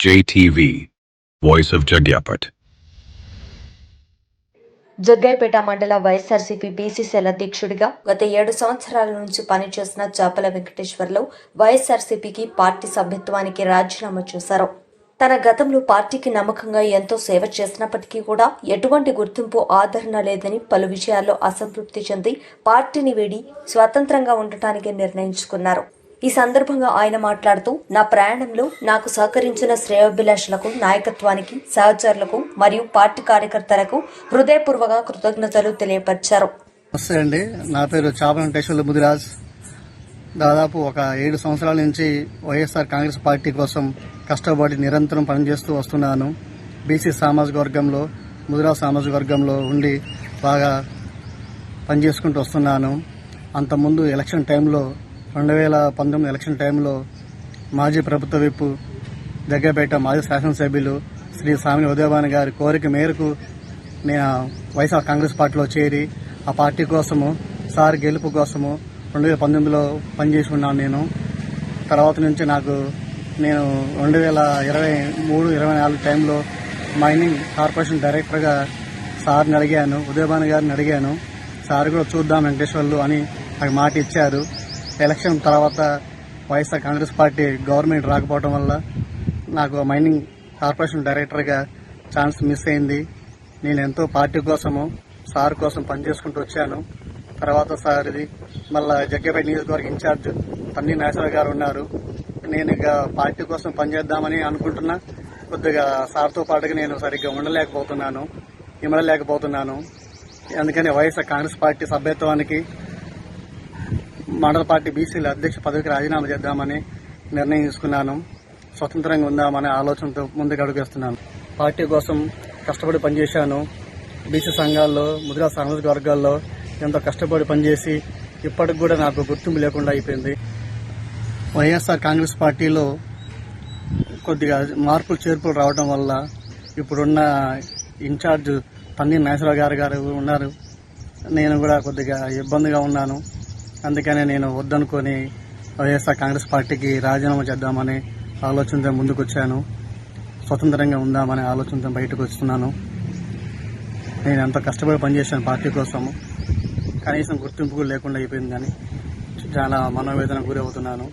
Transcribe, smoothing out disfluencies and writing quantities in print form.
JTV, Voice of Jagyapet. Jaggayyapeta మండల YSRCP BCCL అధ్యక్షుడిగా గత 7 సంవత్సరాల నుంచి పనిచేసిన చాపల వెంకటేశ్వర్లు వైఎస్ఆర్సీపీకి పార్టీ సభ్యత్వానికి రాజీనామా చేశారు. తన గతంలో పార్టీకి నమ్మకంగా ఎంతో సేవ చేసినప్పటికీ కూడా ఎటువంటి గుర్తింపు ఆదరణ లేదని పలు విషయాల్లో అసంతృప్తి చెంది పార్టీని వీడి స్వతంత్రంగా ఉండటానికి నిర్ణయించుకున్నారు. ఈ సందర్భంగా ఆయన మాట్లాడుతూ, నా ప్రయాణంలో నాకు సహకరించిన శ్రేయోభిలాషులకు, నాయకత్వానికి, సహచరులకు మరియు పార్టీ కార్యకర్తలకు హృదయపూర్వక కృతజ్ఞతలు తెలియపరిచారు. నమస్తే అండి, నా పేరు చాపల వెంకటేశ్వర్లు ముదిరాజ్. దాదాపు ఒక 7 సంవత్సరాల నుంచి వైఎస్ఆర్ కాంగ్రెస్ పార్టీ కోసం కష్టపడి నిరంతరం పనిచేస్తూ వస్తున్నాను. బీసీ సామాజిక వర్గంలో, ముదిరాజ్ సామాజిక వర్గంలో ఉండి బాగా పనిచేసుకుంటూ వస్తున్నాను. అంతకుముందు ఎలక్షన్ టైంలో 2019 ఎలక్షన్ టైంలో మాజీ ప్రభుత్వ విప్ జగ్గయ్యపేట మాజీ శాసనసభ్యులు శ్రీ సామిని ఉదయభాను గారి కోరిక మేరకు నేను వైఎస్ఆర్ కాంగ్రెస్ పార్టీలో చేరి ఆ పార్టీ కోసము, సార్ గెలుపు కోసము 2019లో పనిచేసి ఉన్నాను. నేను తర్వాత నుంచి నేను 2023-24 టైంలో మైనింగ్ కార్పొరేషన్ డైరెక్టర్గా సార్ని అడిగాను, ఉదయభాను గారిని అడిగాను. సార్ కూడా చూద్దాం వెంకటేశ్వర్లు అని నాకు మాట ఇచ్చారు. ఎలక్షన్ తర్వాత వైఎస్ఆర్ కాంగ్రెస్ పార్టీ గవర్నమెంట్ రాకపోవడం వల్ల నాకు మైనింగ్ కార్పొరేషన్ డైరెక్టర్గా ఛాన్స్ మిస్ అయింది. నేను ఎంతో పార్టీ కోసము, సార్ కోసం పనిచేసుకుంటూ వచ్చాను. తర్వాత సార్ ఇది మళ్ళా జగ్గయ్యపేట నియోజకవర్గ ఇన్ఛార్జ్ తన్ని నాగేశ్వరరావు గారు ఉన్నారు. నేను ఇక పార్టీ కోసం పనిచేద్దామని అనుకుంటున్నా. కొద్దిగా సార్తో పాటుగా నేను సరిగ్గా ఇమడలేకపోతున్నాను. అందుకని వైఎస్ఆర్ కాంగ్రెస్ పార్టీ సభ్యత్వానికి మండల పార్టీ బీసీల అధ్యక్ష పదవికి రాజీనామా చేద్దామని నిర్ణయం తీసుకున్నాను. స్వతంత్రంగా ఉందామనే ఆలోచనతో ముందుకు అడుగేస్తున్నాను. పార్టీ కోసం కష్టపడి పనిచేశాను. బీసీ సంఘాల్లో, ముదిరాజ్ సామాజిక వర్గాల్లో ఎంతో కష్టపడి పనిచేసి ఇప్పటికి కూడా నాకు గుర్తింపు లేకుండా అయిపోయింది. వైఎస్ఆర్ కాంగ్రెస్ పార్టీలో కొద్దిగా మార్పులు చేర్పులు రావడం వల్ల ఇప్పుడున్న ఇన్ఛార్జ్ తన్ని నాగేశ్వరరావు గారు ఉన్నారు. నేను కూడా కొద్దిగా ఇబ్బందిగా ఉన్నాను. అందుకనే నేను వద్దనుకొని వైఎస్ఆర్ కాంగ్రెస్ పార్టీకి రాజీనామా చేద్దామనే ఆలోచనతో ముందుకు వచ్చాను. స్వతంత్రంగా ఉందామనే ఆలోచనతో బయటకు వస్తున్నాను. నేను ఎంతో కష్టపడి పనిచేశాను పార్టీ కోసము. కనీసం గుర్తింపు లేకుండా అయిపోయింది కానీ చాలా మనోవేదన గురవుతున్నాను.